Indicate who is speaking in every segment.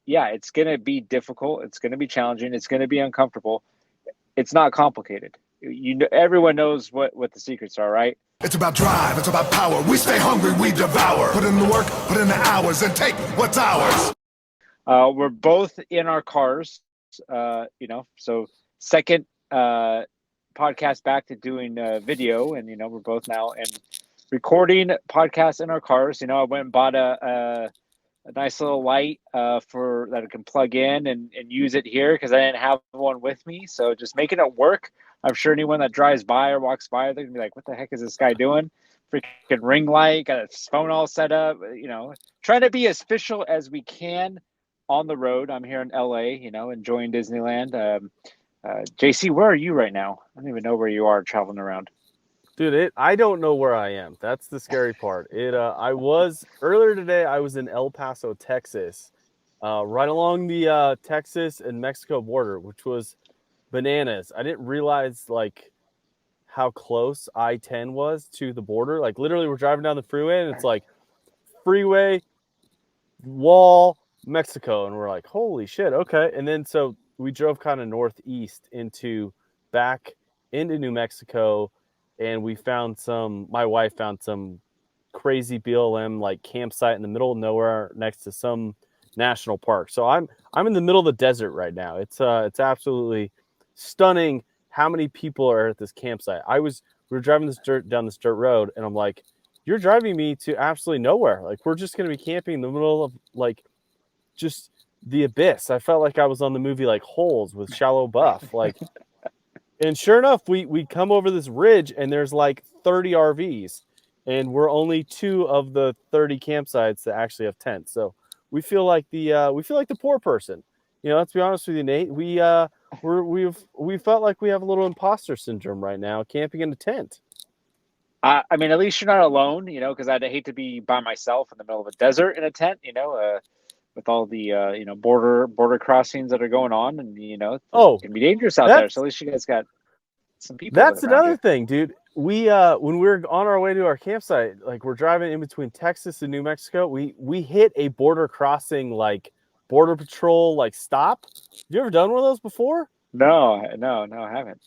Speaker 1: yeah, it's going to be difficult. It's going to be challenging. It's going to be uncomfortable. It's not complicated. Everyone knows what the secrets are, right?
Speaker 2: It's about drive, it's about power. We stay hungry, we devour. Put in the work, put in the hours, and take what's ours.
Speaker 1: We're both in our cars, so second podcast back to doing video, and we're both now in recording podcasts in our cars. I went and bought a nice little light for that I can plug in and use it here because I didn't have one with me. So just making it work. I'm sure anyone that drives by or walks by, they're gonna be like, "What the heck is this guy doing?" Freaking ring light, got his phone all set up. Trying to be as official as we can on the road. I'm here in LA, enjoying Disneyland. JC, where are you right now? I don't even know where you are traveling around.
Speaker 3: Dude, I don't know where I am. That's the scary part. I was earlier today. I was in El Paso, Texas, right along the Texas and Mexico border, which was bananas. I didn't realize like how close I-10 was to the border. Like literally, we're driving down the freeway, and it's like freeway, wall, Mexico, and we're like, holy shit, okay. And then so we drove kind of northeast back into New Mexico. And my wife found some crazy BLM like campsite in the middle of nowhere next to some national park. So I'm in the middle of the desert right now. It's absolutely stunning how many people are at this campsite. We were driving down this dirt road, and I'm like, you're driving me to absolutely nowhere. Like we're just gonna be camping in the middle of like just the abyss. I felt like I was on the movie like Holes with Shia LaBeouf. Like and sure enough, we come over this ridge, and there's like 30 RVs, and we're only 2 of the 30 campsites that actually have tents. So we feel like the poor person. Let's be honest with you, Nate. We felt like we have a little imposter syndrome right now, camping in a tent.
Speaker 1: I mean, at least you're not alone, because I'd hate to be by myself in the middle of a desert in a tent, with all the border crossings that are going on, and it can be dangerous out there. So at least you guys got some people.
Speaker 3: That's another thing, dude. We when we were on our way to our campsite, like we're driving in between Texas and New Mexico, we hit a border crossing, like border patrol like stop. Have you ever done one of those before?
Speaker 1: No, I haven't.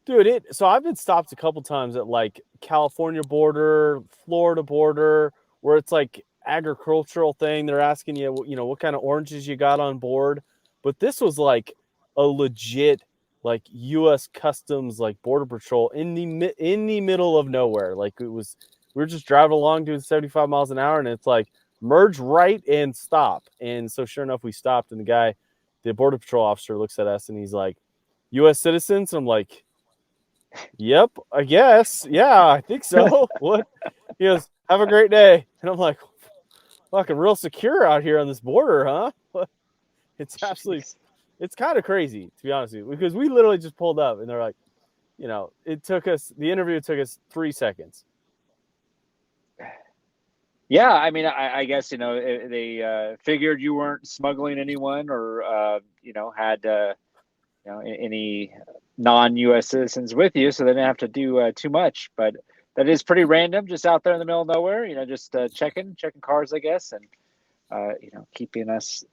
Speaker 3: Dude, so I've been stopped a couple times at like California border, Florida border, where it's like agricultural thing. They're asking you, what kind of oranges you got on board. But this was like a legit like U.S. Customs like border patrol in the middle of nowhere. Like we were just driving along doing 75 miles an hour, and it's like merge right and stop. And so sure enough, we stopped, and the border patrol officer looks at us, and he's like, U.S. citizens? I'm like, yep, I guess. Yeah, I think so. What? He goes, have a great day. And I'm like, fucking real secure out here on this border, huh? It's kind of crazy, to be honest with you, because we literally just pulled up, and they're like, the interview took us 3 seconds.
Speaker 1: Yeah, I mean, I guess, they figured you weren't smuggling anyone or, had, any non-U.S. citizens with you, so they didn't have to do too much. But that is pretty random, just out there in the middle of nowhere, just checking cars, I guess, and, keeping us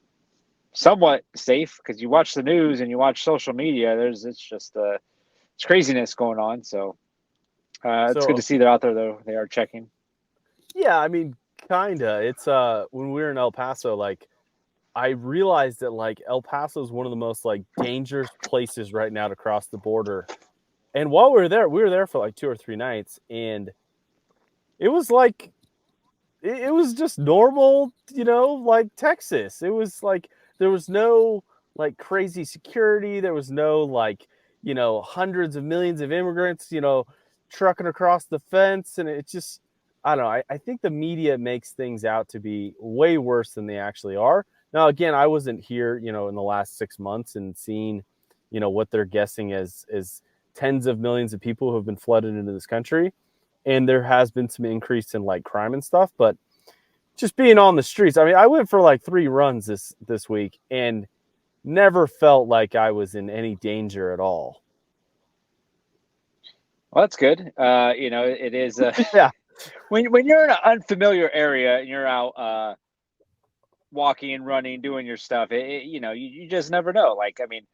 Speaker 1: somewhat safe, because you watch the news and you watch social media, it's craziness going on. So it's good to see they're out there, though. They are checking.
Speaker 3: Yeah, I mean, kinda. It's when we were in El Paso, like I realized that like El Paso is one of the most like dangerous places right now to cross the border. And while we were there for like 2 or 3 nights, and it was like it was just normal, like Texas. It was like there was no like crazy security. There was no like, hundreds of millions of immigrants, trucking across the fence. And it just, I don't know. I think the media makes things out to be way worse than they actually are. Now, again, I wasn't here, in the last 6 months and seeing, what they're guessing as tens of millions of people who have been flooded into this country. And there has been some increase in like crime and stuff, but just being on the streets. I mean, I went for like 3 runs this week and never felt like I was in any danger at all.
Speaker 1: Well, that's good. It is.
Speaker 3: Yeah.
Speaker 1: When you're in an unfamiliar area and you're out walking, running, doing your stuff. You just never know. Like, I mean,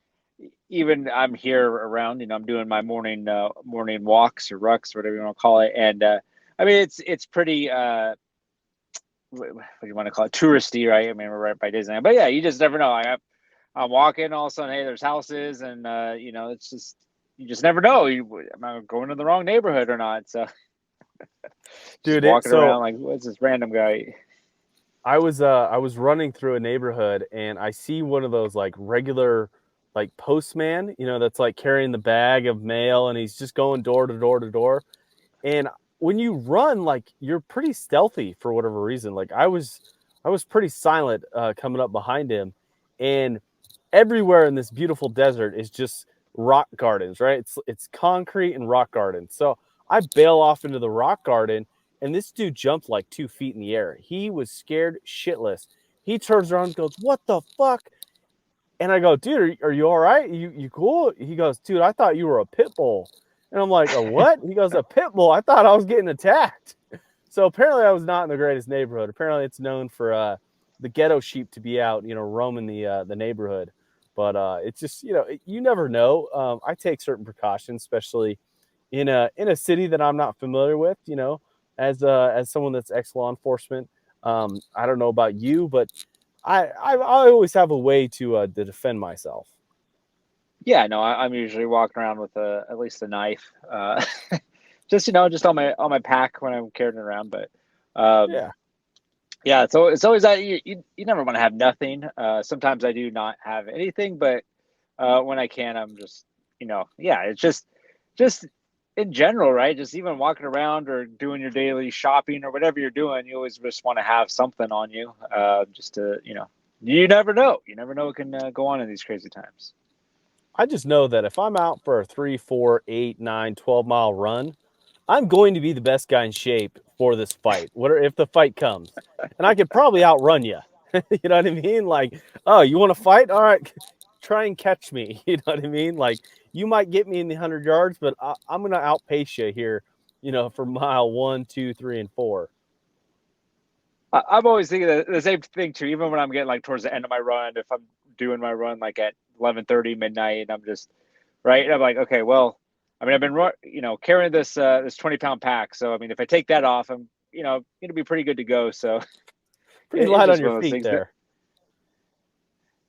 Speaker 1: even I'm here around, I'm doing my morning walks or rucks, whatever you want to call it. And I mean, it's pretty, what do you want to call it? Touristy, right? I mean, we're right by Disneyland, but yeah, you just never know. I'm walking, all of a sudden, hey, there's houses, and it's just, you just never know. Am I going to the wrong neighborhood or not? So,
Speaker 3: Dude,
Speaker 1: walking around like, what's this random guy?
Speaker 3: I was running through a neighborhood and I see one of those like regular like postman, that's like carrying the bag of mail and he's just going door to door to door. And when you run, like you're pretty stealthy for whatever reason. Like I was pretty silent coming up behind him, and everywhere in this beautiful desert is just rock gardens, right? It's concrete and rock gardens. So I bail off into the rock garden, and this dude jumped like 2 feet in the air. He was scared shitless. He turns around and goes, "What the fuck?" And I go, "Dude, are you all right? You cool?" He goes, "Dude, I thought you were a pit bull." And I'm like, "A what?" He goes, "A pit bull. I thought I was getting attacked." So apparently I was not in the greatest neighborhood. Apparently it's known for the ghetto sheep to be out, roaming the neighborhood. But it's just, you never know. I take certain precautions, especially in a city that I'm not familiar with, as someone that's ex-law enforcement. I don't know about you, but I always have a way to defend myself.
Speaker 1: Yeah, no, I'm usually walking around with at least a knife, just just on my pack when I'm carrying it around. But yeah, so it's always that you never want to have nothing. Sometimes I do not have anything, but when I can, I'm just it's just in general, right? Just even walking around or doing your daily shopping or whatever you're doing, you always just want to have something on you, just to you never know. You never know what can go on in these crazy times.
Speaker 3: I just know that if I'm out for a 3, 4, 8, 9, 12-mile run, I'm going to be the best guy in shape for this fight. If the fight comes, and I could probably outrun you. You know what I mean? Like, oh, you want to fight? All right, try and catch me. You know what I mean? Like, you might get me in the 100 yards, but I'm going to outpace you here, for mile 1, 2, 3, and 4.
Speaker 1: I'm always thinking the same thing too. Even when I'm getting like towards the end of my run, if I'm doing my run like at 11:30 midnight, and I'm just right, and I'm like, okay, well, I mean, I've been carrying this 20-pound pack, so I mean, if I take that off, I'm going to be pretty good to go. So
Speaker 3: pretty light on your feet there.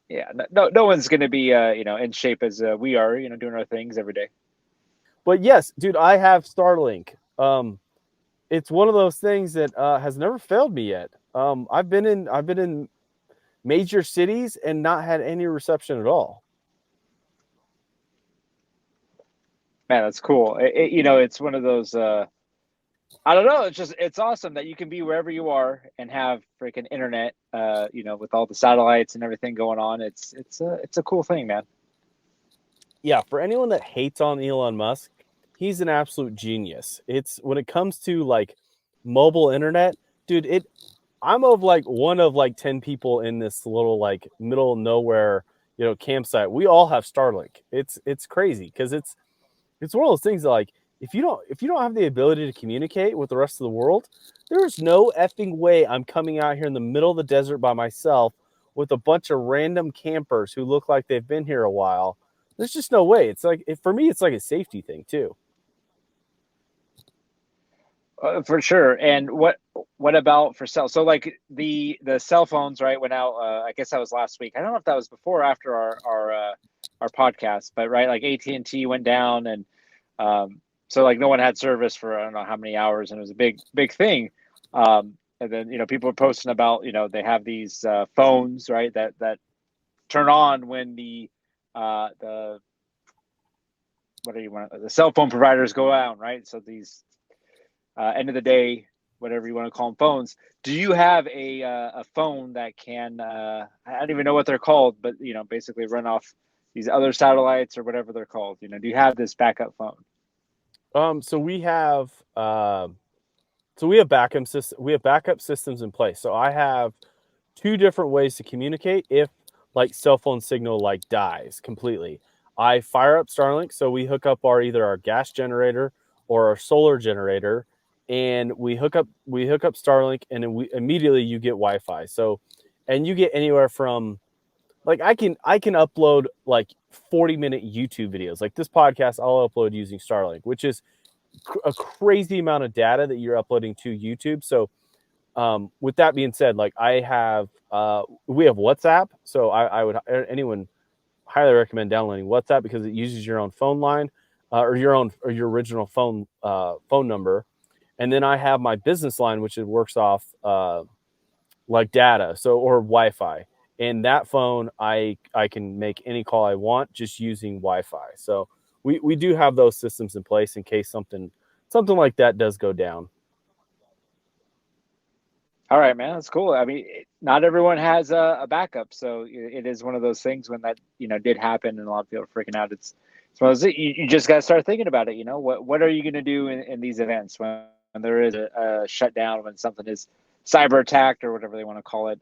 Speaker 1: Yeah, no one's going to be in shape as we are, doing our things every day.
Speaker 3: But yes, dude, I have Starlink. It's one of those things that has never failed me yet. I've been in major cities and not had any reception at all.
Speaker 1: Man, that's cool. It's one of those. I don't know. It's awesome that you can be wherever you are and have freaking internet. With all the satellites and everything going on, it's a cool thing, man.
Speaker 3: Yeah, for anyone that hates on Elon Musk, he's an absolute genius. It's when it comes to like mobile internet, dude. I'm one of 10 people in this little like middle of nowhere, campsite. We all have Starlink. It's crazy because it's one of those things that, like, if you don't have the ability to communicate with the rest of the world, there's no effing way I'm coming out here in the middle of the desert by myself with a bunch of random campers who look like they've been here a while. There's just no way. It's like, for me, it's like a safety thing too.
Speaker 1: For sure. And what about for cell? So like the cell phones, right, went out. I guess that was last week. I don't know if that was before or after our podcast, but right, like AT&T went down, and so like no one had service for I don't know how many hours, and it was a big thing. And then people are posting about they have these phones, right, that turn on when the cell phone providers go out, right? So these end of the day, whatever you want to call them, phones. Do you have a phone that can I don't even know what they're called, but basically run off these other satellites or whatever they're called? Do you have this backup phone?
Speaker 3: So we have backup system. We have backup systems in place. So I have 2 different ways to communicate if like cell phone signal like dies completely. I fire up Starlink, so we hook up either our gas generator or our solar generator, and we hook up Starlink, and then immediately you get Wi-Fi. So and you get anywhere from like I can upload like 40-minute YouTube videos. Like this podcast, I'll upload using Starlink, which is a crazy amount of data that you're uploading to YouTube. So with that being said, like we have WhatsApp. So I would anyone highly recommend downloading WhatsApp because it uses your own phone line or your original phone number. And then I have my business line, which it works off like data, or Wi-Fi. And that phone, I can make any call I want just using Wi-Fi. So we do have those systems in place in case something like that does go down.
Speaker 1: All right, man, that's cool. I mean, not everyone has a backup, so it is one of those things when that did happen, and a lot of people are freaking out. It's one of those, you just got to start thinking about it. What are you going to do in these events when there is a shutdown, when something is cyber attacked or whatever they want to call it,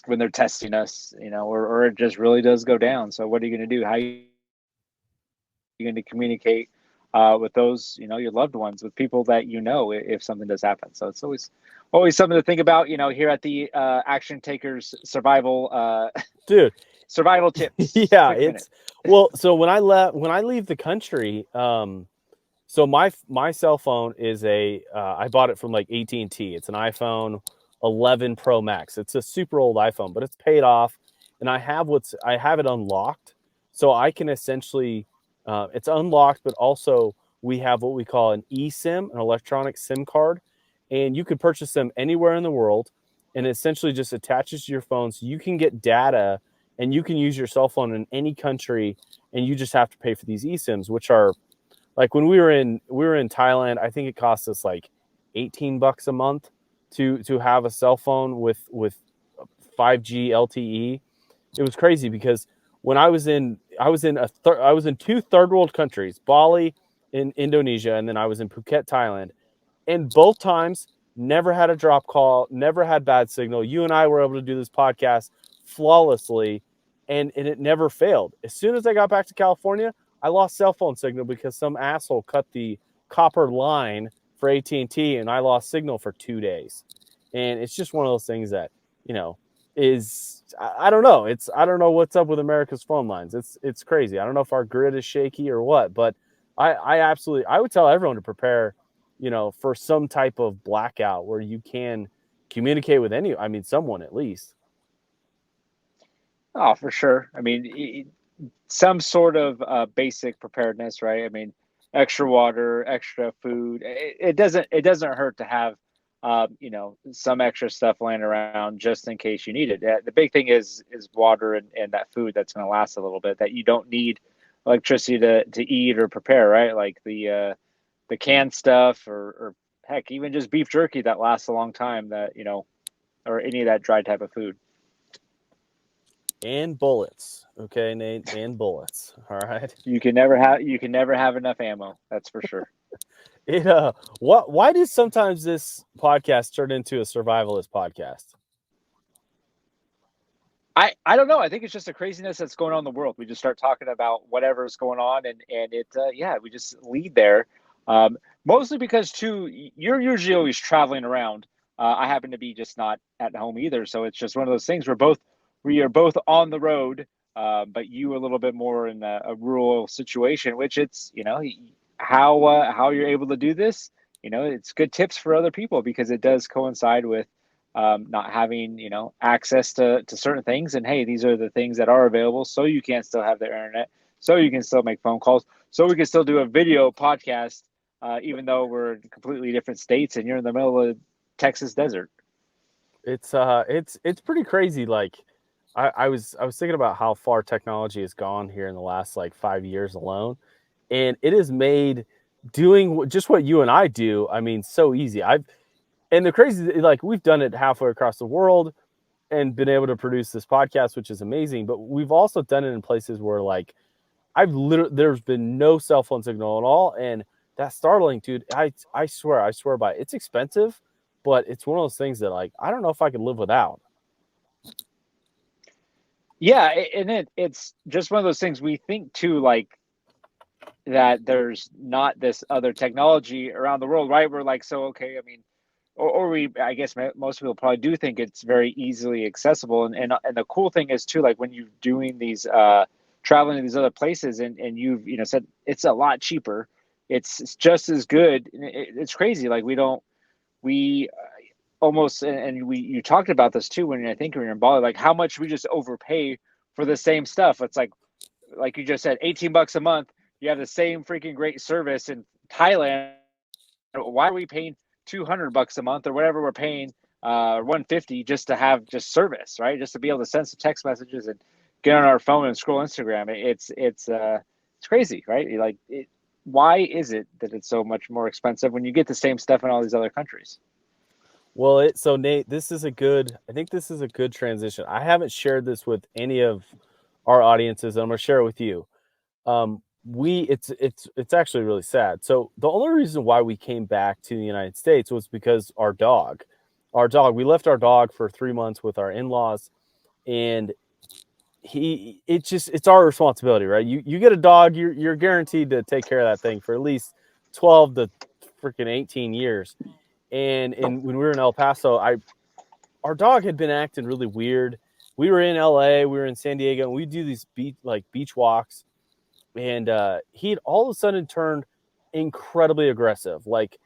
Speaker 1: when they're testing us, or it just really does go down. So what are you going to do? How are you going to communicate with those, your loved ones, with people that if something does happen? So it's always something to think about, here at the Action Takers survival
Speaker 3: dude
Speaker 1: survival tips.
Speaker 3: Yeah, so when I leave the country, so my cell phone is I bought it from like AT&T. It's an iPhone 11 Pro Max. It's a super old iPhone, but it's paid off, and I have it unlocked, so I can essentially it's unlocked, but also we have what we call an eSIM, an electronic SIM card, and you could purchase them anywhere in the world, and it essentially just attaches to your phone, so you can get data and you can use your cell phone in any country, and you just have to pay for these eSIMs, which are like when we were in Thailand, I think it cost us like $18 a month to have a cell phone with 5G LTE. It was crazy because when I was in two third world countries, Bali in Indonesia, and then I was in Phuket, Thailand, and both times never had a drop call, never had bad signal. You and I were able to do this podcast flawlessly, and it never failed. As soon as I got back to California, I lost cell phone signal because some asshole cut the copper line for AT&T, and I lost signal for 2 days. And it's just one of those things that, is, I don't know. I don't know what's up with America's phone lines. It's crazy. I don't know if our grid is shaky or what, but I would tell everyone to prepare, for some type of blackout where you can communicate with someone at least.
Speaker 1: Oh, for sure. I mean, some sort of basic preparedness, right? I mean, extra water, extra food. It doesn't hurt to have, some extra stuff laying around just in case you need it. The big thing is water and that food that's going to last a little bit, that you don't need electricity to eat or prepare, right? Like the canned stuff, or heck, even just beef jerky that lasts a long time, that, or any of that dry type of food.
Speaker 3: And bullets, okay, Nate, and bullets. All right.
Speaker 1: You can never have enough ammo. That's for sure.
Speaker 3: Why does sometimes this podcast turn into a survivalist podcast?
Speaker 1: I don't know. I think it's just the craziness that's going on in the world. We just start talking about whatever's going on, and it we just lead there. Mostly because you're usually always traveling around. I happen to be just not at home either, so it's just one of those things where we are both on the road, but you a little bit more in a rural situation, which it's, how you're able to do this. It's good tips for other people because it does coincide with not having, access to certain things. And hey, these are the things that are available, so you can still have the internet, so you can still make phone calls, so we can still do a video podcast, even though we're in completely different states and you're in the middle of the Texas desert.
Speaker 3: It's pretty crazy. Like, I was thinking about how far technology has gone here in the last like 5 years alone, and it has made doing just what you and I do, so easy. And the crazy, like, we've done it halfway across the world and been able to produce this podcast, which is amazing. But we've also done it in places where, like, there's been no cell phone signal at all, and that Starlink, dude, I swear by it. It's expensive, but it's one of those things that, like, I don't know if I could live without.
Speaker 1: Yeah, and it's just one of those things we think too, like, that there's not this other technology around the world, right? We're like, so, okay, or I guess most people probably do think it's very easily accessible. And the cool thing is too, like when you're doing these traveling to these other places, and you've said it's a lot cheaper, it's just as good. It's crazy. Like we almost, and you talked about this too when I think when you're in Bali, like how much we just overpay for the same stuff. It's like you just said, $18 a month. You have the same freaking great service in Thailand. Why are we paying $200 a month or whatever we're paying, 150 just to have just service, right? Just to be able to send some text messages and get on our phone and scroll Instagram. It's crazy, right? Why is it that it's so much more expensive when you get the same stuff in all these other countries?
Speaker 3: Well, so Nate, I think this is a good transition. I haven't shared this with any of our audiences, and I'm going to share it with you. It's actually really sad. So the only reason why we came back to the United States was because we left our dog for 3 months with our in-laws, and it's our responsibility, right? You get a dog, you're guaranteed to take care of that thing for at least 12 to freaking 18 years. And when we were in El Paso, our dog had been acting really weird. We were in LA, we were in San Diego, and we do these beach walks. And he'd all of a sudden turned incredibly aggressive, like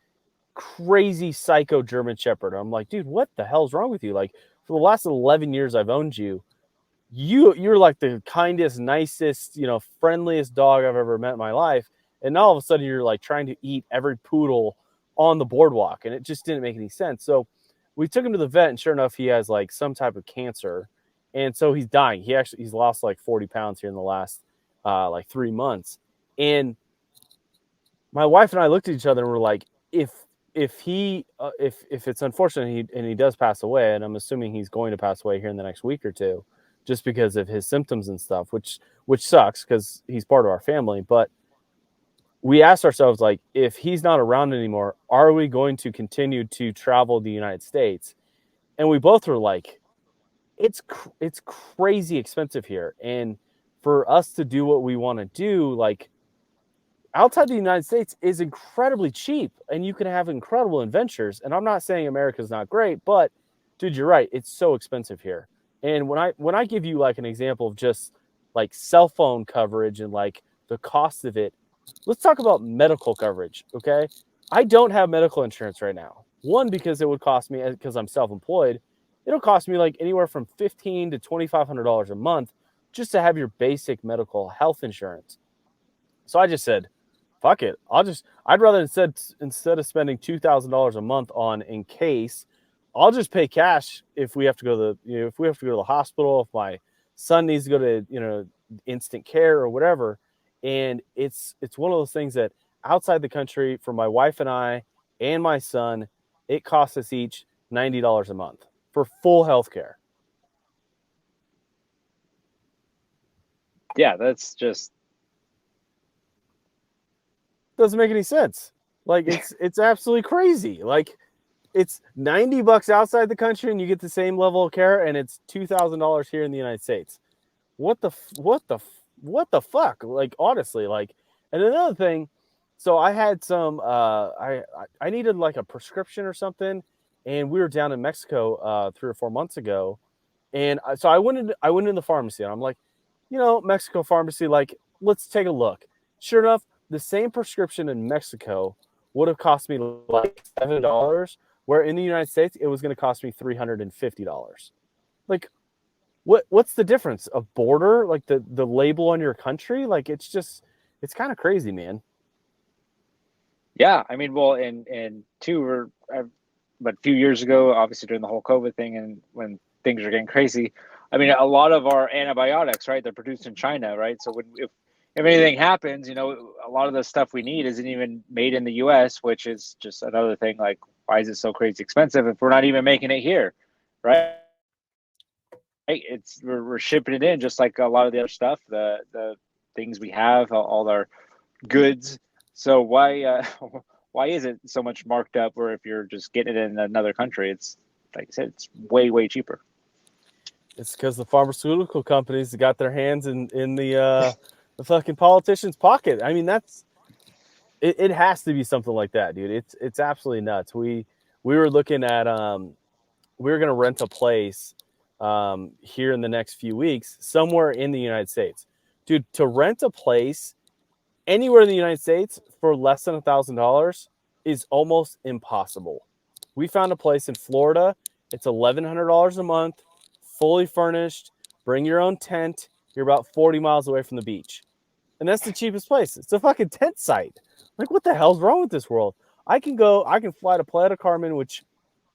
Speaker 3: crazy psycho German Shepherd. I'm like, dude, what the hell's wrong with you? Like, for the last 11 years I've owned you, you're like the kindest, nicest, friendliest dog I've ever met in my life. And now all of a sudden you're like trying to eat every poodle on the boardwalk, and it just didn't make any sense. So we took him to the vet, and sure enough, he has like some type of cancer, and so he's dying. He's lost like 40 pounds here in the last like 3 months. And my wife and I looked at each other and we're like, if it's unfortunate and he does pass away, and I'm assuming he's going to pass away here in the next week or two, just because of his symptoms and stuff, which sucks because he's part of our family. But we asked ourselves, like, if he's not around anymore, are we going to continue to travel the United States? And we both were like, it's crazy expensive here. And for us to do what we want to do, like, outside the United States is incredibly cheap, and you can have incredible adventures. And I'm not saying America's not great, but dude, you're right. It's so expensive here. And when I give you like an example of just like cell phone coverage and like the cost of it, let's talk about medical coverage, okay? I don't have medical insurance right now. One, because it would cost me, because I'm self-employed, it'll cost me like anywhere from $1,500 to $2,500 a month just to have your basic medical health insurance. So I just said, fuck it. I'd rather instead of spending $2,000 a month on in case, I'll just pay cash if we have to go to the hospital, if my son needs to go to instant care or whatever. And it's one of those things that outside the country, for my wife and I and my son, it costs us each $90 a month for full health care.
Speaker 1: Yeah, that's just
Speaker 3: doesn't make any sense. Like, it's absolutely crazy. Like, it's $90 outside the country and you get the same level of care, and it's $2,000 here in the United States. What the fuck? Like, honestly, like. And another thing, so I had some I needed like a prescription or something, and we were down in Mexico 3 or 4 months ago, and so I went in the pharmacy, and I'm like, Mexico pharmacy, like, let's take a look. Sure enough, the same prescription in Mexico would have cost me like $7, where in the United States it was going to cost me $350. Like, what's the difference? A border, like the label on your country? Like, it's kind of crazy, man.
Speaker 1: Yeah, I mean, well, and two, but a few years ago, obviously during the whole COVID thing, and when things are getting crazy, I mean, a lot of our antibiotics, right, they're produced in China, right? So if anything happens, a lot of the stuff we need isn't even made in the U.S., which is just another thing. Like, why is it so crazy expensive if we're not even making it here, right? We're shipping it in just like a lot of the other stuff, the things we have, all our goods. So why is it so much marked up? Or if you're just getting it in another country, it's like I said, it's way cheaper.
Speaker 3: It's because the pharmaceutical companies got their hands in the fucking politicians' pocket. I mean, it has to be something like that, dude. It's absolutely nuts. We we were looking at we were going to rent a place here in the next few weeks somewhere in the United States. Dude, to rent a place anywhere in the United States for less than $1,000 is almost impossible. We found a place in Florida. It's $1,100 a month, fully furnished. Bring your own tent. You're about 40 miles away from the beach. And that's the cheapest place. It's a fucking tent site. Like, what the hell's wrong with this world? I can fly to Playa del Carmen, which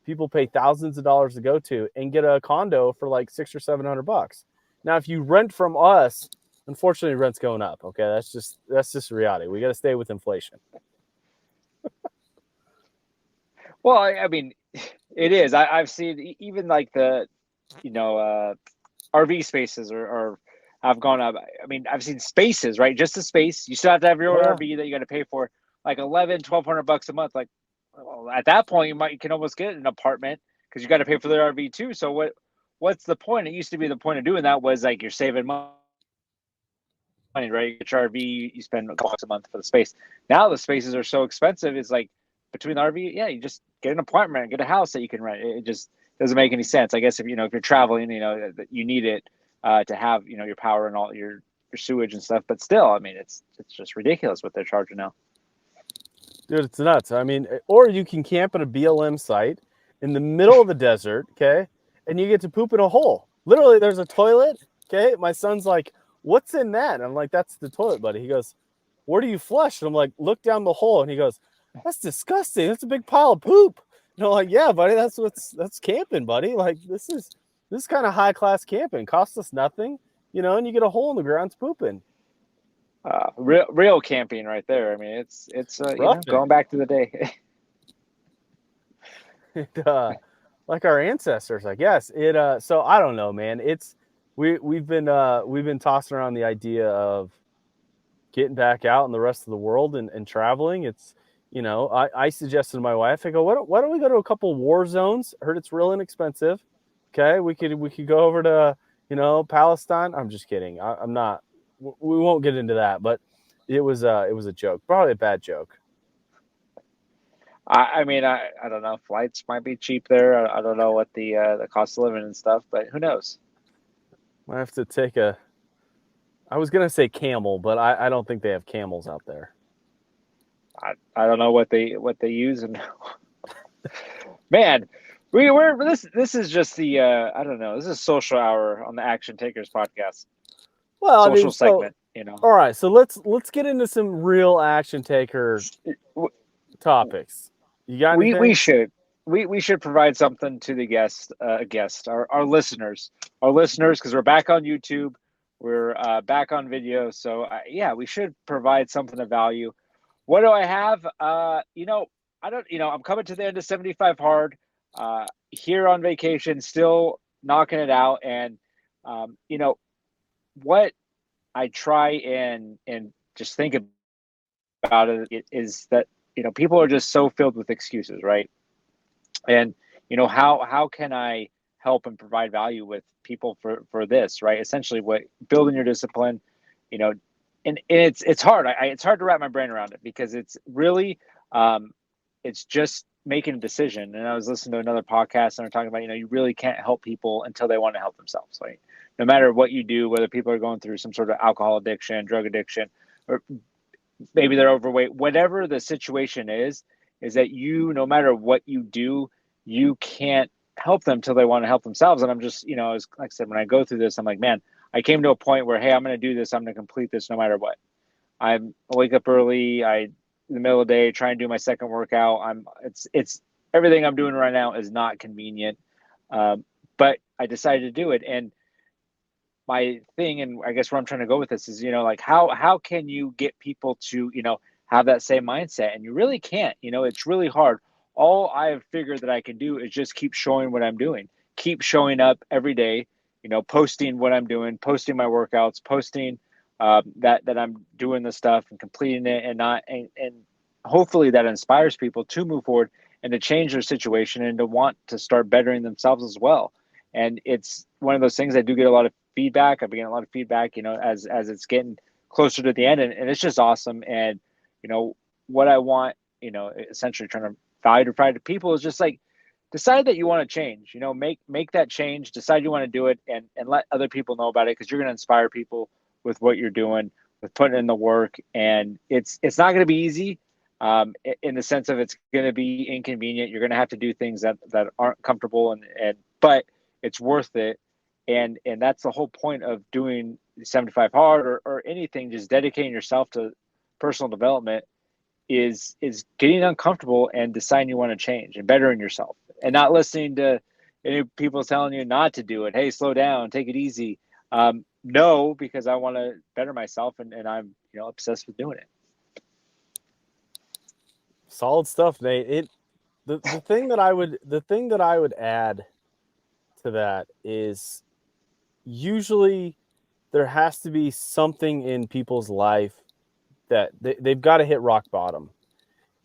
Speaker 3: people pay thousands of dollars to go to, and get a condo for like $600 or $700. Now, if you rent from us, unfortunately, rent's going up. Okay, that's just reality. We got to stay with inflation.
Speaker 1: Well, I mean, it is. I've seen even like the, RV spaces are have gone up. I mean, I've seen spaces, right? Just the space. You still have to have your own RV that you got to pay for, like $1,200 a month. Like, well, at that point, you can almost get an apartment because you got to pay for the RV too. So what's the point? It used to be the point of doing that was like you're saving money, right? You get your RV, you spend a couple bucks a month for the space. Now the spaces are so expensive. It's like between the RV, yeah, you just get an apartment, get a house that you can rent. It just doesn't make any sense. I guess if you're traveling, you need it to have your power and all your sewage and stuff. But still, I mean, it's just ridiculous what they're charging now.
Speaker 3: Dude, it's nuts. I mean, or you can camp at a BLM site in the middle of the desert, okay, and you get to poop in a hole. Literally, there's a toilet. Okay, my son's like, "What's in that?" And I'm like, "That's the toilet, buddy." He goes, "Where do you flush?" And I'm like, "Look down the hole." And he goes, "That's disgusting. That's a big pile of poop." And I'm like, "Yeah, buddy, that's camping, buddy. Like this is kind of high class camping. Costs us nothing, and you get a hole in the ground, it's pooping."
Speaker 1: Real camping right there. I mean, it's going back to the day.
Speaker 3: Like our ancestors, I guess. So I don't know, man. We've been tossing around the idea of getting back out in the rest of the world and traveling. It's I suggested to my wife, I go, why don't we go to a couple war zones? I heard it's real inexpensive. Okay, we could go over to Palestine. I'm just kidding. I'm not. We won't get into that, but it was a joke, probably a bad joke.
Speaker 1: I mean, I don't know. Flights might be cheap there. I don't know what the cost of living and stuff, but who knows?
Speaker 3: I have to take I was gonna say camel, but I don't think they have camels out there.
Speaker 1: I don't know what they use, and man, we're this is just the I don't know. This is social hour on the Action Takers podcast.
Speaker 3: Well,
Speaker 1: social segment,
Speaker 3: All right, so let's get into some real Action Taker topics. You got anything?
Speaker 1: We should provide something to the guest, our listeners, because we're back on YouTube, we're back on video. So yeah, we should provide something of value. What do I have? I don't. I'm coming to the end of 75 hard. Here on vacation, still knocking it out, and what I try and just think about it is that people are just so filled with excuses, right? And how can I help and provide value with people for this, right? Essentially, what building your discipline, and it's hard. It's hard to wrap my brain around it because it's really it's just making a decision. And I was listening to another podcast and they're talking about you really can't help people until they want to help themselves, right? No matter what you do, whether people are going through some sort of alcohol addiction, drug addiction, or maybe they're overweight, whatever the situation is that no matter what you do, you can't help them till they want to help themselves. And I'm just, like I said, when I go through this, I'm like, man, I came to a point where, hey, I'm going to do this. I'm going to complete this no matter what. I wake up early. In the middle of the day, try and do my second workout. It's everything I'm doing right now is not convenient. But I decided to do it. And my thing, and I guess where I'm trying to go with this is, like how can you get people to, have that same mindset? And you really can't, it's really hard. All I've figured that I can do is just keep showing what I'm doing, keep showing up every day, posting what I'm doing, posting my workouts, posting that I'm doing the stuff and completing it, and hopefully that inspires people to move forward and to change their situation and to want to start bettering themselves as well. And it's one of those things. I do get a lot of feedback. I've been getting a lot of feedback, as it's getting closer to the end, and it's just awesome. And what I want, essentially trying to value to provide to people is just like, decide that you want to change, you know, make that change, decide you want to do it, and let other people know about it, because you're going to inspire people with what you're doing, with putting in the work. And it's not going to be easy, in the sense of it's going to be inconvenient. You're going to have to do things that aren't comfortable, and but it's worth it. And that's the whole point of doing 75 hard, or anything, just dedicating yourself to personal development, is getting uncomfortable and deciding you want to change and bettering yourself, and not listening to any people telling you not to do it. Hey, slow down, take it easy. No, because I want to better myself, and I'm, you know, obsessed with doing it.
Speaker 3: Solid stuff, Nate. The thing that I would add to that is, usually there has to be something in people's life that they've got to hit rock bottom.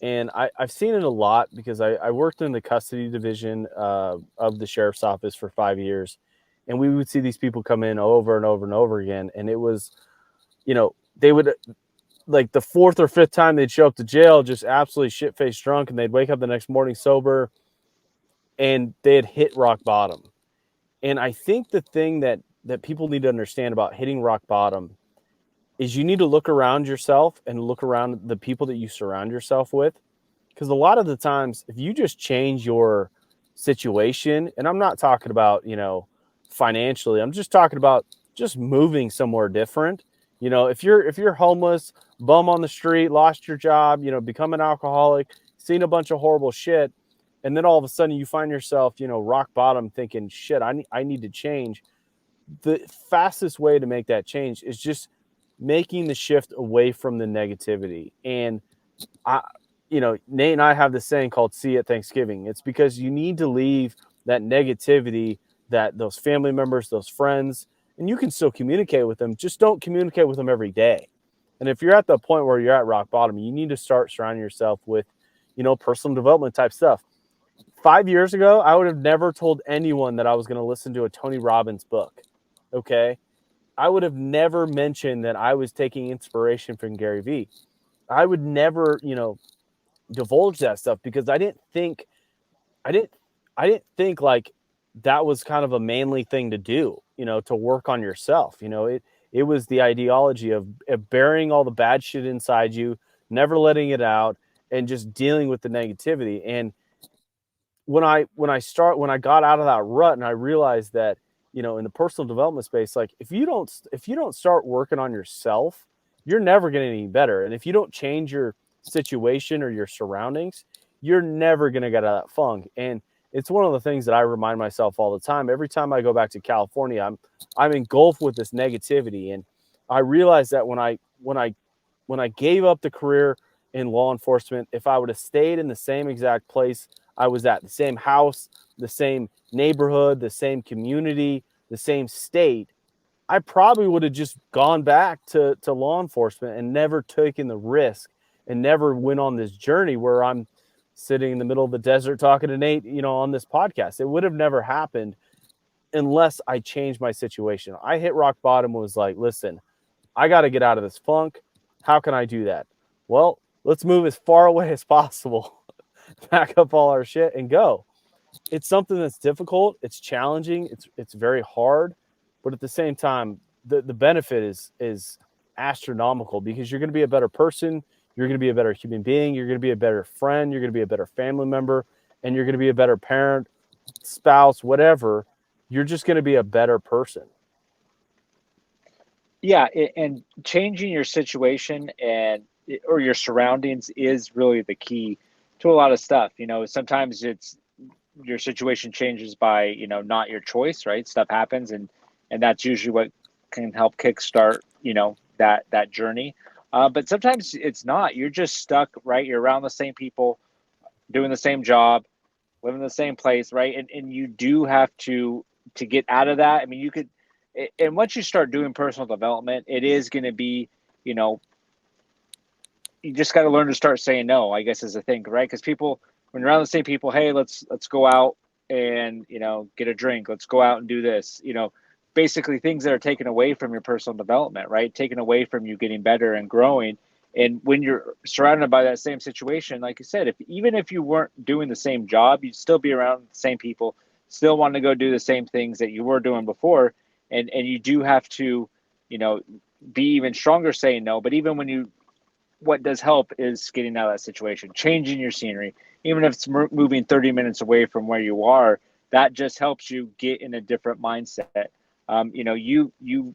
Speaker 3: And I've seen it a lot, because I worked in the custody division of the sheriff's office for 5 years, and we would see these people come in over and over and over again. And it was, you know, they would, like, the fourth or fifth time they'd show up to jail just absolutely shit-faced drunk, and they'd wake up the next morning sober, and they had hit rock bottom. And I think the thing that people need to understand about hitting rock bottom is, you need to look around yourself and look around the people that you surround yourself with. Because a lot of the times, if you just change your situation, and I'm not talking about, you know, financially, I'm just talking about just moving somewhere different. You know, if you're homeless, bum on the street, lost your job, you know, become an alcoholic, seen a bunch of horrible shit, and then all of a sudden you find yourself, you know, rock bottom, thinking, shit, I need to change. The fastest way to make that change is just making the shift away from the negativity. And you know, Nate and I have this saying called "See at Thanksgiving." It's because you need to leave that negativity, that those family members, those friends, and you can still communicate with them. Just don't communicate with them every day. And if you're at the point where you're at rock bottom, you need to start surrounding yourself with, you know, personal development type stuff. 5 years ago, I would have never told anyone that I was going to listen to a Tony Robbins book. Okay. I would have never mentioned that I was taking inspiration from Gary Vee. I would never, you know, divulge that stuff, because I didn't think like that was kind of a manly thing to do, you know, to work on yourself. You know, it was the ideology of burying all the bad shit inside you, never letting it out, and just dealing with the negativity. And when I got out of that rut, and I realized that, you know, in the personal development space, like, if you don't start working on yourself, you're never going to get any better. And if you don't change your situation or your surroundings, you're never going to get out of that funk. And it's one of the things that I remind myself all the time. Every time I go back to California, I'm engulfed with this negativity. And I realized that when I gave up the career in law enforcement, if I would have stayed in the same exact place I was at, the same house, the same neighborhood, the same community, the same state, I probably would have just gone back to law enforcement and never taken the risk, and never went on this journey where I'm sitting in the middle of the desert talking to Nate, you know, on this podcast. It would have never happened unless I changed my situation. I hit rock bottom, was like, listen, I got to get out of this funk. How can I do that? Well, let's move as far away as possible, pack up all our shit, and go. It's something that's difficult. It's challenging. It's very hard, but at the same time, the benefit is astronomical, because you're going to be a better person. You're going to be a better human being. You're going to be a better friend. You're going to be a better family member, and you're going to be a better parent, spouse, whatever. You're just going to be a better person.
Speaker 1: Yeah, and changing your situation or your surroundings is really the key to a lot of stuff. You know, sometimes it's your situation changes by, you know, not your choice, right? Stuff happens, and that's usually what can help kickstart, you know, that journey. But sometimes it's not. You're just stuck, right? You're around the same people, doing the same job, living in the same place, right? And you do have to get out of that. I mean, you could, and once you start doing personal development, it is going to be, you know, you just got to learn to start saying no, I guess, is the thing, right? Because people, when you're around the same people, hey, let's go out and, you know, get a drink. Let's go out and do this, you know, basically things that are taken away from your personal development, right? Taken away from you getting better and growing. And when you're surrounded by that same situation, like you said, even if you weren't doing the same job, you'd still be around the same people, still want to go do the same things that you were doing before. And you do have to, be even stronger saying no. But even what does help is getting out of that situation, changing your scenery, even if it's moving 30 minutes away from where you are. That just helps you get in a different mindset. You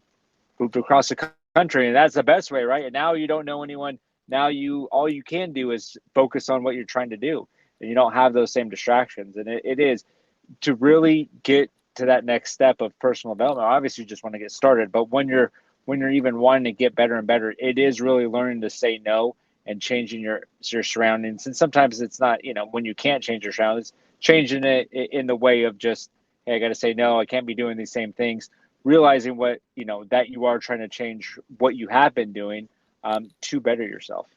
Speaker 1: moved across the country, and that's the best way, right? And now you don't know anyone. Now all you can do is focus on what you're trying to do, and you don't have those same distractions. And it is to really get to that next step of personal development. Obviously, you just want to get started, but when you're even wanting to get better and better, it is really learning to say no and changing your surroundings. And sometimes it's not, when you can't change your surroundings, changing it in the way of just, hey, I got to say no, I can't be doing these same things. Realizing what, that you are trying to change what you have been doing to better yourself.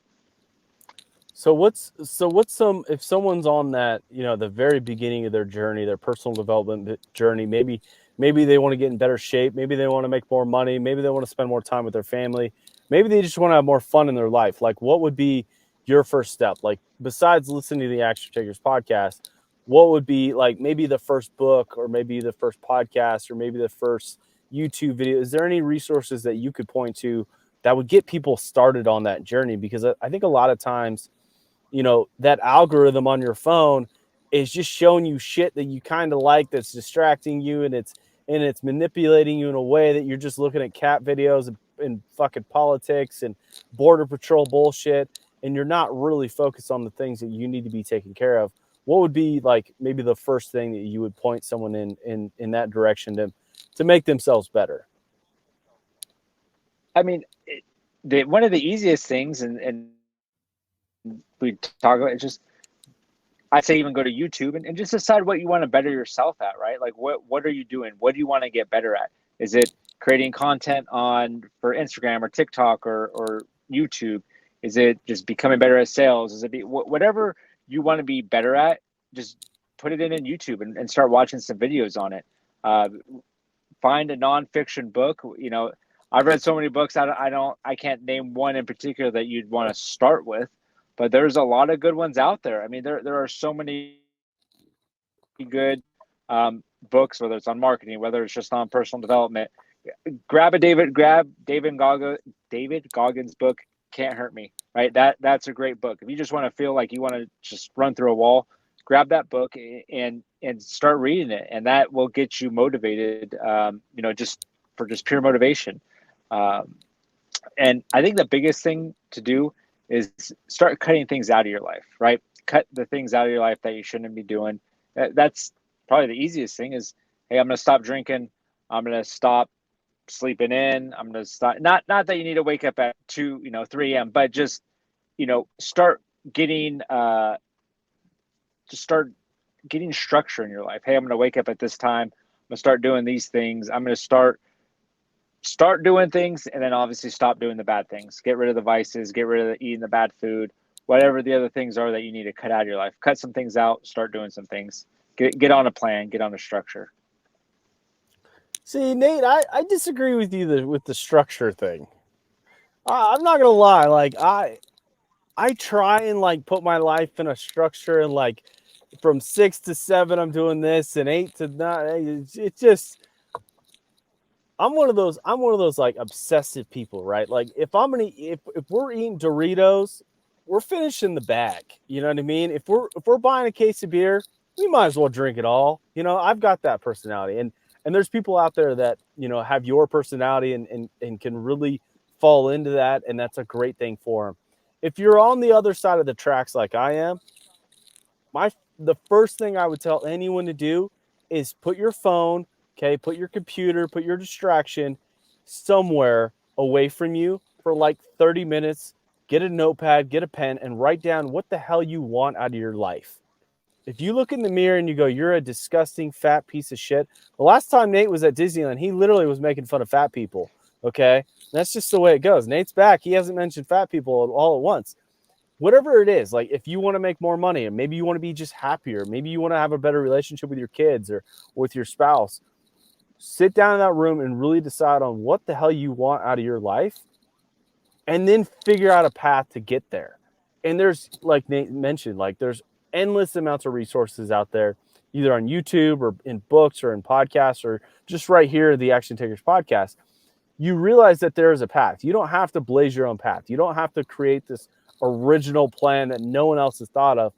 Speaker 3: So what's some, if someone's on that, the very beginning of their journey, their personal development journey, maybe they want to get in better shape, maybe they want to make more money, maybe they want to spend more time with their family, maybe they just want to have more fun in their life. Like, what would be your first step? Like, besides listening to the Action Takers podcast, what would be like maybe the first book, or maybe the first podcast, or maybe the first YouTube video? Is there any resources that you could point to that would get people started on that journey? Because I think a lot of times, that algorithm on your phone is just showing you shit that you kind of like, that's distracting you, and it's manipulating you in a way that you're just looking at cat videos and fucking politics and border patrol bullshit, and you're not really focused on the things that you need to be taking care of. What would be like maybe the first thing that you would point someone in that direction to make themselves better?
Speaker 1: I mean, one of the easiest things, and we talk about, it's just, I'd say even go to YouTube and just decide what you want to better yourself at, right? Like, what are you doing? What do you want to get better at? Is it creating content for Instagram or TikTok or YouTube? Is it just becoming better at sales? Is it whatever you want to be better at? Just put it in YouTube and start watching some videos on it. Find a nonfiction book. I've read so many books. I can't name one in particular that you'd want to start with, but there's a lot of good ones out there. I mean, there are so many good books, whether it's on marketing, whether it's just on personal development. Grab David Goggins' book, Can't Hurt Me, right? That's a great book. If you just want to feel like you want to just run through a wall, grab that book and start reading it, and that will get you motivated. Just for just pure motivation. And I think the biggest thing to do is start cutting things out of your life, right? Cut the things out of your life that you shouldn't be doing. That's probably the easiest thing is, hey, I'm going to stop drinking. I'm going to stop sleeping in. I'm going to stop. Not that you need to wake up at 3 a.m., but just, start getting, structure in your life. Hey, I'm going to wake up at this time. I'm going to start doing these things. I'm going to start doing things, and then obviously stop doing the bad things. Get rid of the vices, get rid of eating the bad food, whatever the other things are that you need to cut out of your life. Cut some things out, start doing some things. Get on a plan, get on a structure.
Speaker 3: See, Nate, I disagree with you with the structure thing. I'm not gonna lie, like I try and like put my life in a structure, and like from 6 to 7 I'm doing this, and 8 to 9 it's just, I'm one of those like obsessive people, right? Like if we're eating Doritos, we're finishing the bag. You know what I mean? If we're buying a case of beer, we might as well drink it all. I've got that personality, and there's people out there that have your personality and can really fall into that, and that's a great thing for them. If you're on the other side of the tracks like I am, the first thing I would tell anyone to do is put your phone, put your computer, put your distraction somewhere away from you for like 30 minutes. Get a notepad, get a pen, and write down what the hell you want out of your life. If you look in the mirror and you go, you're a disgusting fat piece of shit. The last time Nate was at Disneyland, he literally was making fun of fat people. Okay. That's just the way it goes. Nate's back. He hasn't mentioned fat people all at once. Whatever it is, like if you want to make more money, and maybe you want to be just happier, maybe you want to have a better relationship with your kids or with your spouse, sit down in that room and really decide on what the hell you want out of your life, and then figure out a path to get there. And there's, like Nate mentioned, like there's endless amounts of resources out there, either on YouTube or in books or in podcasts or just right here, the Action Takers podcast. You realize that there is a path. You don't have to blaze your own path. You don't have to create this original plan that no one else has thought of.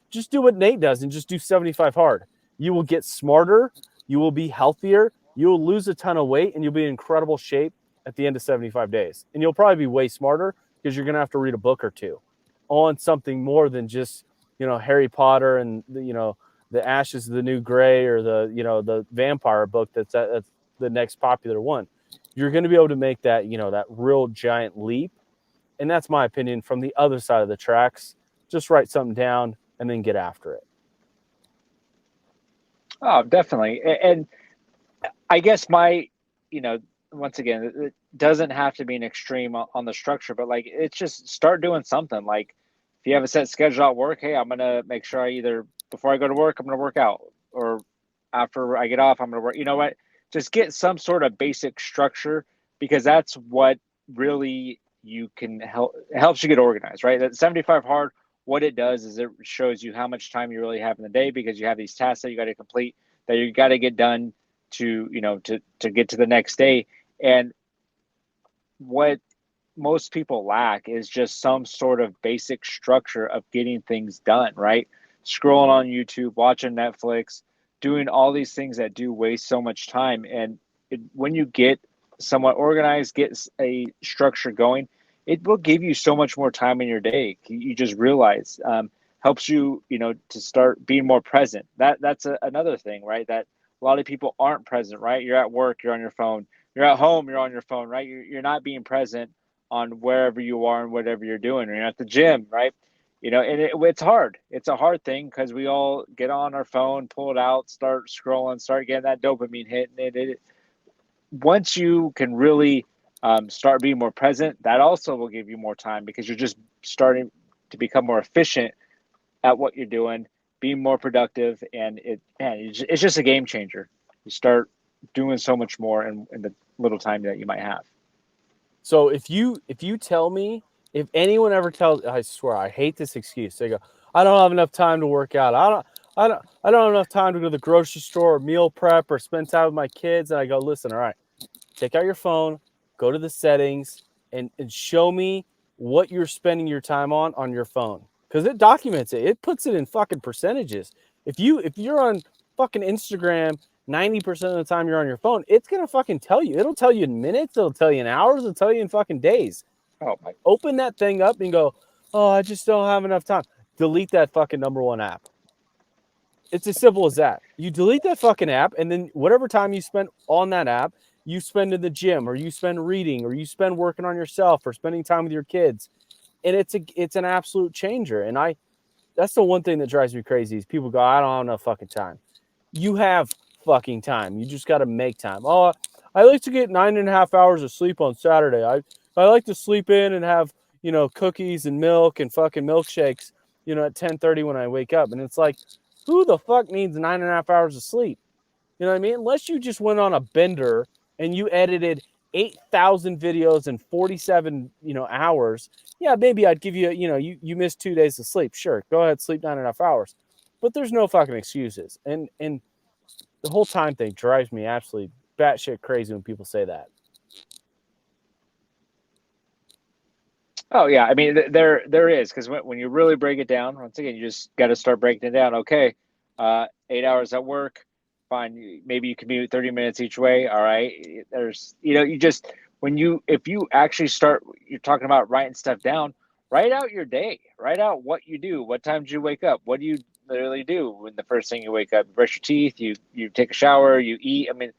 Speaker 3: Just do what Nate does and just do 75 hard. You will get smarter. You will be healthier. You will lose a ton of weight and you'll be in incredible shape at the end of 75 days. And you'll probably be way smarter because you're going to have to read a book or two on something more than just, Harry Potter and, the Ashes of the New Gray or the vampire book that's the next popular one. You're going to be able to make that, that real giant leap. And that's my opinion from the other side of the tracks. Just write something down and then get after it.
Speaker 1: Oh, definitely. And I guess once again, it doesn't have to be an extreme on the structure, but like, it's just start doing something. Like if you have a set schedule at work, hey, I'm going to make sure I either before I go to work, I'm going to work out, or after I get off, I'm going to work. You know what? Just get some sort of basic structure, because that's what really you can helps you get organized, right? That 75 hard, what it does is it shows you how much time you really have in the day, because you have these tasks that you got to complete, that you got to get done to get to the next day. And what most people lack is just some sort of basic structure of getting things done, right? Scrolling on YouTube, watching Netflix, doing all these things that do waste so much time. And when you get somewhat organized, get a structure going, it will give you so much more time in your day. You just realize, helps you, to start being more present. That's another thing, right? That a lot of people aren't present, right? You're at work, you're on your phone. You're at home, you're on your phone, right? You're not being present on wherever you are and whatever you're doing. Or you're at the gym, right? And it's hard. It's a hard thing because we all get on our phone, pull it out, start scrolling, start getting that dopamine hit. And once you can really start being more present, that also will give you more time, because you're just starting to become more efficient at what you're doing, being more productive, and it's just a game changer. You start doing so much more in the little time that you might have.
Speaker 3: So if you tell me, if anyone ever tells, I swear I hate this excuse. They go, I don't have enough time to work out. I don't have enough time to go to the grocery store or meal prep or spend time with my kids. And I go, listen, all right, take out your phone, go to the settings, and show me what you're spending your time on your phone. Because it documents it. It puts it in fucking percentages. If you're on fucking Instagram 90% of the time you're on your phone, it's gonna fucking tell you. It'll tell you in minutes, it'll tell you in hours, it'll tell you in fucking days.
Speaker 1: Oh my!
Speaker 3: Open that thing up and go, oh, I just don't have enough time. Delete that fucking number one app. It's as simple as that. You delete that fucking app, and then whatever time you spend on that app, you spend in the gym, or you spend reading, or you spend working on yourself, or spending time with your kids. And it's an absolute changer. And that's the one thing that drives me crazy is people go, I don't have enough fucking time. You have fucking time. You just got to make time. Oh, I like to get 9.5 hours of sleep on Saturday. I like to sleep in and have, cookies and milk and fucking milkshakes, at 10:30 when I wake up. And it's like, who the fuck needs 9.5 hours of sleep? You know what I mean? Unless you just went on a bender and you edited 8,000 videos in 47, hours. Yeah, maybe I'd give you, you missed 2 days of sleep. Sure, go ahead, sleep 9.5 hours. But there's no fucking excuses. And the whole time thing drives me absolutely batshit crazy when people say that.
Speaker 1: Oh yeah, I mean there is, because when you really break it down, once again, you just got to start breaking it down. Okay, 8 hours at work, fine. Maybe you commute 30 minutes each way. All right, there's you just if you actually start, you're talking about writing stuff down. Write out your day. Write out what you do. What time do you wake up? What do you literally do when the first thing you wake up? You brush your teeth. You take a shower. You eat. I mean,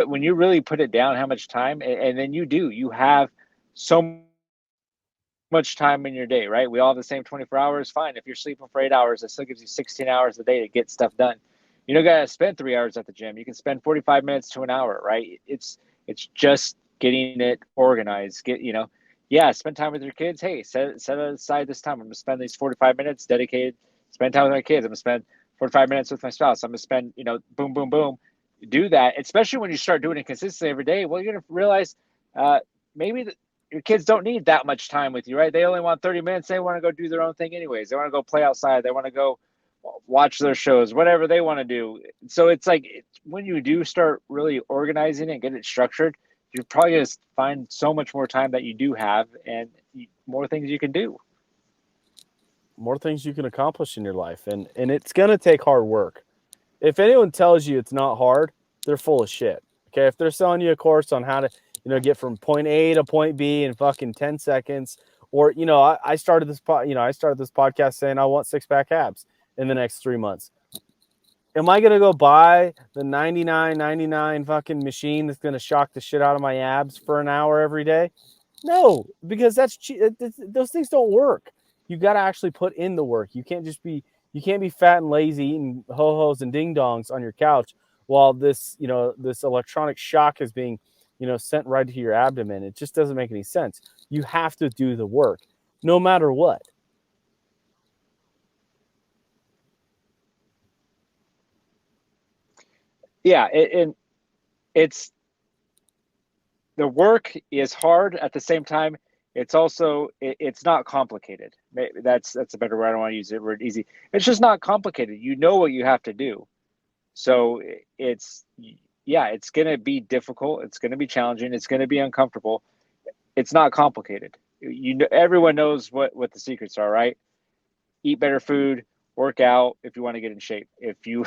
Speaker 1: when you really put it down, how much time, and then you have so much time in your day, right? We all have the same 24 hours. Fine. If you're sleeping for 8 hours, that still gives you 16 hours a day to get stuff done. You don't got to spend 3 hours at the gym. You can spend 45 minutes to an hour, right? It's just getting it organized. Spend time with your kids. Hey, set aside this time. I'm going to spend these 45 minutes dedicated, spend time with my kids. I'm going to spend 45 minutes with my spouse. I'm going to spend, boom, boom, boom. Do that, especially when you start doing it consistently every day. Well, you're going to realize maybe your kids don't need that much time with you, right? They only want 30 minutes. They want to go do their own thing anyways. They want to go play outside. They want to go watch their shows, whatever they want to do. So it's like when you do start really organizing it and get it structured, you're probably going to find so much more time that you do have and more things you can do.
Speaker 3: More things you can accomplish in your life. And it's going to take hard work. If anyone tells you it's not hard, they're full of shit. Okay. If they're selling you a course on how to, get from point A to point B in fucking 10 seconds, or, I started this podcast saying I want 6-pack abs in the next 3 months. Am I going to go buy the $99.99 fucking machine that's going to shock the shit out of my abs for an hour every day? No, because that's cheap. Those things don't work. You got to actually put in the work. You can't be fat and lazy eating ho-hos and ding-dongs on your couch while this electronic shock is being, sent right to your abdomen. It just doesn't make any sense. You have to do the work no matter what.
Speaker 1: Yeah, it's the work is hard. At the same time, it's also it's not complicated. That's a better word. I don't want to use the word easy. It's just not complicated. You know what you have to do. So it's going to be difficult. It's going to be challenging. It's going to be uncomfortable. It's not complicated. Everyone knows what the secrets are, right? Eat better food, work out if you want to get in shape. If you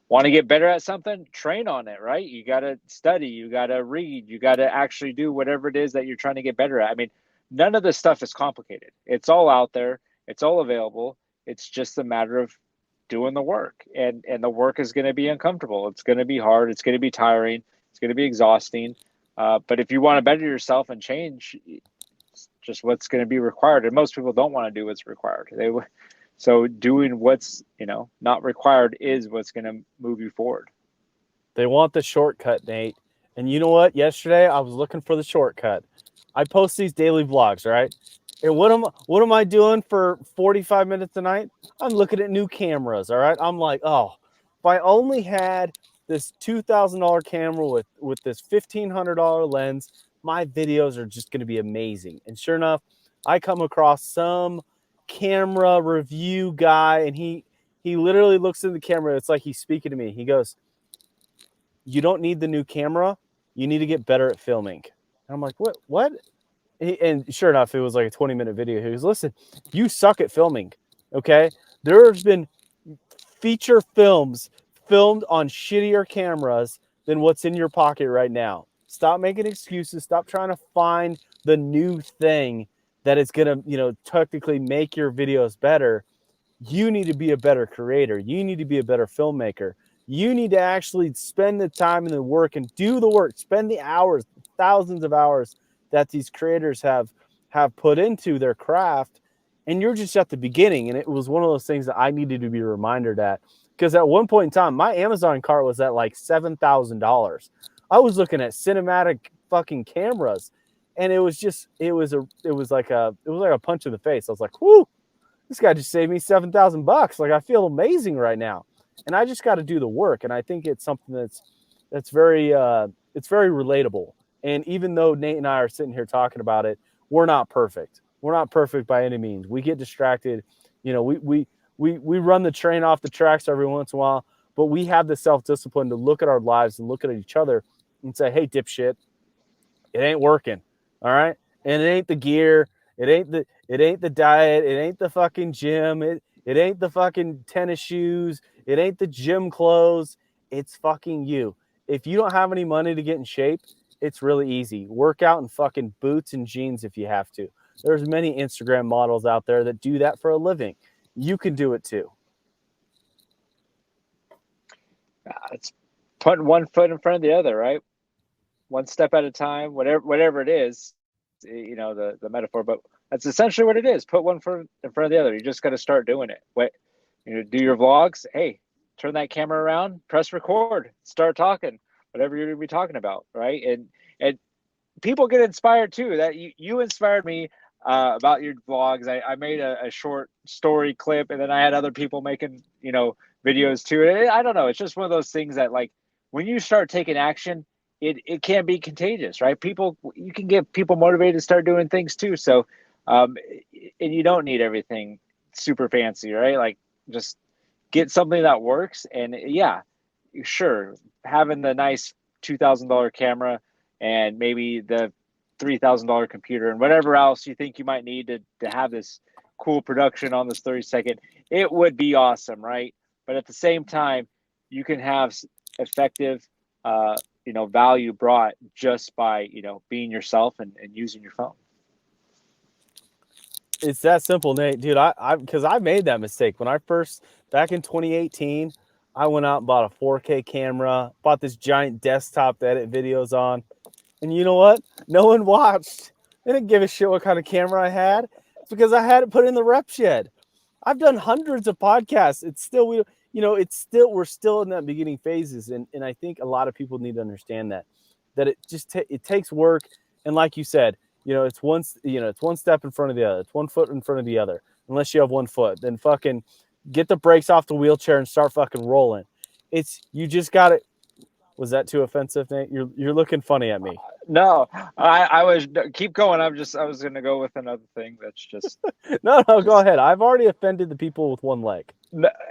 Speaker 1: want to get better at something, train on it, right? You got to study, you got to read, you got to actually do whatever it is that you're trying to get better at. I mean, none of this stuff is complicated. It's all out there. It's all available. It's just a matter of doing the work, and the work is going to be uncomfortable. It's going to be hard. It's going to be tiring. It's going to be exhausting. But if you want to better yourself and change, it's just what's going to be required. And most people don't want to do what's required. So doing what's, not required is what's going to move you forward.
Speaker 3: They want the shortcut, Nate. And you know what? Yesterday, I was looking for the shortcut. I post these daily vlogs, right? And what am I doing for 45 minutes a night? I'm looking at new cameras, all right? I'm like, oh, if I only had this $2,000 camera with this $1,500 lens, my videos are just going to be amazing. And sure enough, I come across some camera review guy, and he literally looks in the camera. It's like he's speaking to me. He goes, "You don't need the new camera. You need to get better at filming." And I'm like, what? And sure enough, it was like a 20-minute video. He goes, "Listen, you suck at filming, okay? There's been feature films filmed on shittier cameras than what's in your pocket right now. Stop making excuses. Stop trying to find the new thing that is going to, technically make your videos better. You need to be a better creator. You need to be a better filmmaker. You need to actually spend the time and the work and do the work. Spend the hours, thousands of hours that these creators have put into their craft. And you're just at the beginning." And it was one of those things that I needed to be reminded at, because at one point in time, my Amazon cart was at like $7,000. I was looking at cinematic fucking cameras, and it was like a punch in the face. I was like, "Whoo, this guy just saved me $7,000. Like, I feel amazing right now." And I just got to do the work. And I think it's something that's very it's very relatable. And even though Nate and I are sitting here talking about it, we're not perfect. We're not perfect by any means. We get distracted. We run the train off the tracks every once in a while, but we have the self-discipline to look at our lives and look at each other and say, "Hey, dipshit, it ain't working." All right. And it ain't the gear. It ain't the diet. It ain't the fucking gym. It ain't the fucking tennis shoes. It ain't the gym clothes. It's fucking you. If you don't have any money to get in shape, it's really easy. Work out in fucking boots and jeans if you have to. There's many Instagram models out there that do that for a living. You can do it too.
Speaker 1: It's putting one foot in front of the other, right? One step at a time, whatever it is, the metaphor, but that's essentially what it is. Put one foot in front of the other. You just got to start doing it. Do your vlogs. Hey, turn that camera around, press record, start talking, whatever you're going to be talking about, right? And people get inspired too. That you inspired me about your vlogs. I made a short story clip, and then I had other people making videos too. I don't know. It's just one of those things that, like, when you start taking action, it can be contagious, right? You can get people motivated to start doing things too. So, and you don't need everything super fancy, right? Like just get something that works. And yeah, sure, having the nice $2,000 camera and maybe the $3,000 computer and whatever else you think you might need to have this cool production on this 30-second, it would be awesome, right? But at the same time, you can have effective, value brought just by, being yourself and using your phone.
Speaker 3: It's that simple, Nate. Dude, because I made that mistake. When I first, back in 2018, I went out and bought a 4K camera, bought this giant desktop to edit videos on. And you know what? No one watched. They didn't give a shit what kind of camera I had. It's because I had it put in the rep shed. I've done hundreds of podcasts. It's still, we're still in that beginning phases. And I think a lot of people need to understand that it just, it takes work. And like you said, it's one step in front of the other. It's 1 foot in front of the other. Unless you have 1 foot, then fucking get the brakes off the wheelchair and start fucking rolling. You just got to. Was that too offensive, Nate? You're looking funny at me.
Speaker 1: No, I was keep going. I was going to go with another thing that's just
Speaker 3: no, go ahead. I've already offended the people with one leg.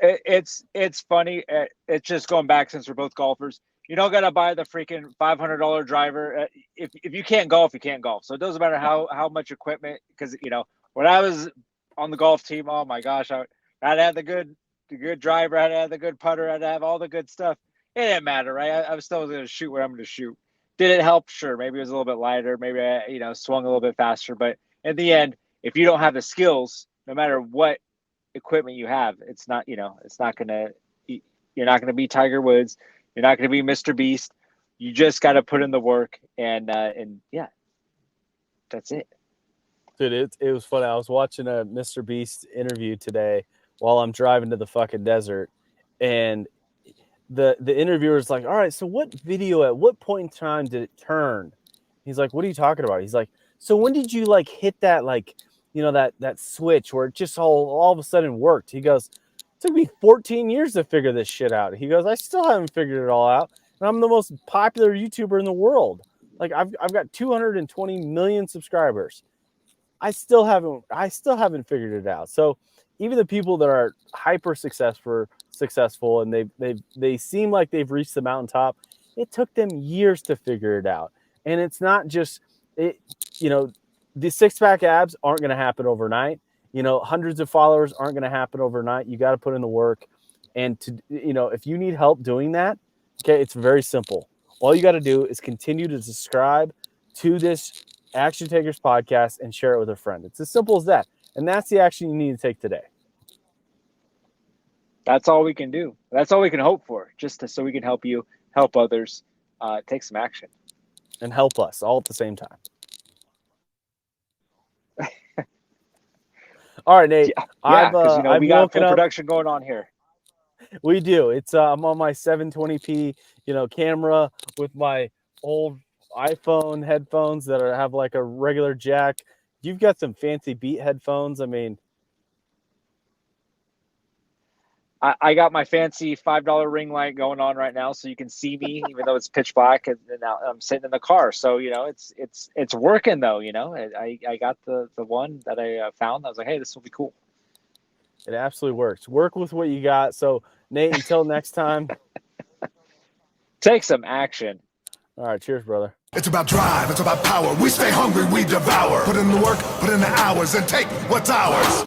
Speaker 1: It's funny. It's just going back since we're both golfers. You don't got to buy the freaking $500 driver. If you can't golf, you can't golf. So it doesn't matter how much equipment. Because when I was on the golf team, oh my gosh, I had to have the good driver, I had to have the good putter, I had to have all the good stuff. It didn't matter, right? I was still going to shoot where I'm going to shoot. Did it help? Sure. Maybe it was a little bit lighter. Maybe I swung a little bit faster. But in the end, if you don't have the skills, no matter what equipment you have, it's not going to. You're not going to be Tiger Woods. You're not going to be Mr. Beast. You just got to put in the work, and yeah, that's it.
Speaker 3: Dude, it was funny. I was watching a Mr. Beast interview today while I'm driving to the fucking desert, and the interviewer's like, all right, so what point in time did it turn? He's like, what are you talking about? He's like, so when did you like hit that, like, that switch where it just all of a sudden worked? He goes, it took me 14 years to figure this shit out. He goes, I still haven't figured it all out. And I'm the most popular YouTuber in the world. Like I've got 220 million subscribers. I still haven't figured it out. So even the people that are hyper successful and they seem like they've reached the mountaintop, it took them years to figure it out. And it's not just the 6-pack abs aren't going to happen overnight. Hundreds of followers aren't going to happen overnight. You got to put in the work. And if you need help doing that, okay, it's very simple. All you got to do is continue to subscribe to this Action Takers podcast and share it with a friend. It's as simple as that. And that's the action you need to take today.
Speaker 1: That's all we can do. That's all we can hope for, so we can help you, help others, take some action.
Speaker 3: And help us all at the same time. All right, Nate.
Speaker 1: Yeah, because we got full production going on here.
Speaker 3: We do. It's I'm on my 720p, camera with my old iPhone headphones that have like a regular jack. You've got some fancy Beat headphones. I mean,
Speaker 1: I got my fancy $5 ring light going on right now, so you can see me, even though it's pitch black, and now I'm sitting in the car. So it's working though. I got the one that I found. I was like, hey, this will be cool.
Speaker 3: It absolutely works. Work with what you got. So Nate, until next time,
Speaker 1: take some action.
Speaker 3: All right, cheers, brother.
Speaker 2: It's about drive, it's about power. We stay hungry, we devour. Put in the work, put in the hours, and take what's ours.